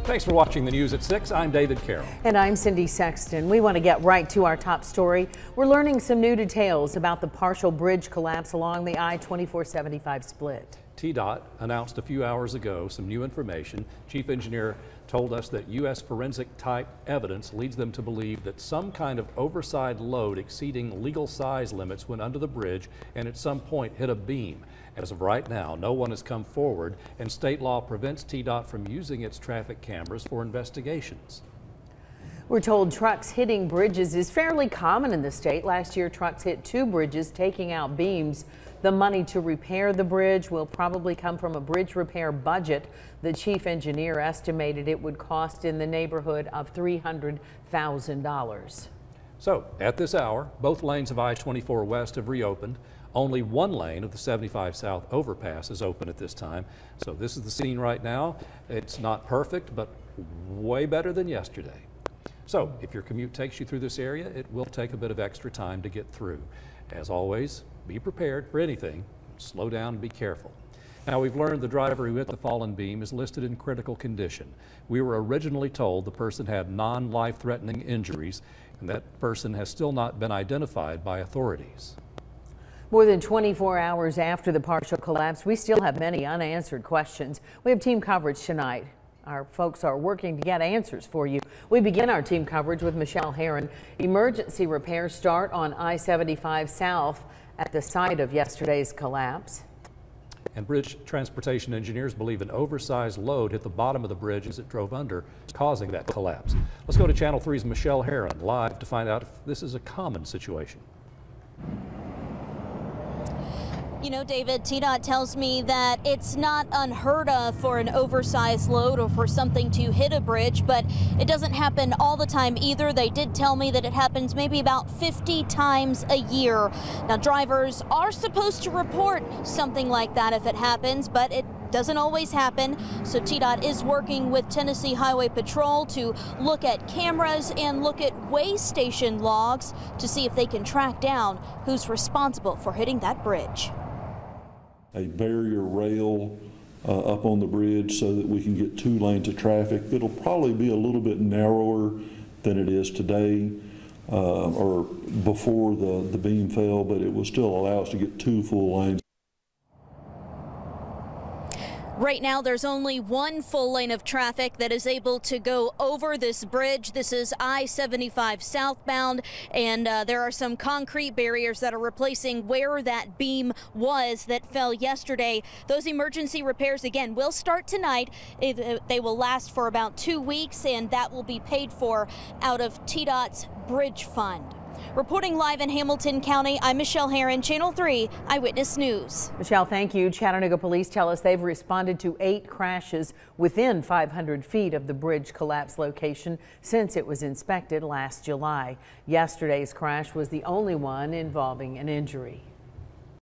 Thanks for watching the news at 6. I'm David Carroll. And I'm Cindy Sexton. We want to get right to our top story. We're learning some new details about the partial bridge collapse along the I-75 split. TDOT announced a few hours ago some new information. Chief Engineer told us that U.S. forensic type evidence leads them to believe that some kind of oversized load exceeding legal size limits went under the bridge and at some point hit a beam. As of right now, no one has come forward, and state law prevents TDOT from using its traffic cameras for investigations. We're told trucks hitting bridges is fairly common in the state. Last year, trucks hit 2 bridges, taking out beams. The money to repair the bridge will probably come from a bridge repair budget. The chief engineer estimated it would cost in the neighborhood of $300,000. So, at this hour, both lanes of I-24 West have reopened. Only one lane of the 75 South overpass is open at this time. So this is the scene right now. It's not perfect, but way better than yesterday. So if your commute takes you through this area, it will take a bit of extra time to get through. As always, be prepared for anything. Slow down and be careful. Now, we've learned the driver who hit the fallen beam is listed in critical condition. We were originally told the person had non-life-threatening injuries, and that person has still not been identified by authorities. More than 24 hours after the partial collapse, we still have many unanswered questions. We have team coverage tonight. Our folks are working to get answers for you. We begin our team coverage with Michelle Herron. Emergency repairs start on I-75 South at the site of yesterday's collapse. And bridge transportation engineers believe an oversized load hit the bottom of the bridge as it drove under, causing that collapse. Let's go to Channel 3's Michelle Herron live to find out if this is a common situation. You know, David, TDOT tells me that it's not unheard of for an oversized load or for something to hit a bridge, but it doesn't happen all the time either. They did tell me that it happens maybe about 50 times a year. Now, drivers are supposed to report something like that if it happens, but it doesn't always happen. So TDOT is working with Tennessee Highway Patrol to look at cameras and look at way station logs to see if they can track down who's responsible for hitting that bridge. A barrier rail up on the bridge so that we can get 2 lanes of traffic. It'll probably be a little bit narrower than it is today or before the beam fell, but it will still allow us to get 2 full lanes. Right now, there's only 1 full lane of traffic that is able to go over this bridge. This is I-75 southbound, and there are some concrete barriers that are replacing where that beam was that fell yesterday. Those emergency repairs, again, will start tonight. They will last for about 2 weeks, and that will be paid for out of TDOT's Bridge Fund. Reporting live in Hamilton County, I'm Michelle Herron, Channel 3 Eyewitness News. Michelle, thank you. Chattanooga police tell us they've responded to 8 crashes within 500 feet of the bridge collapse location since it was inspected last July. Yesterday's crash was the only one involving an injury.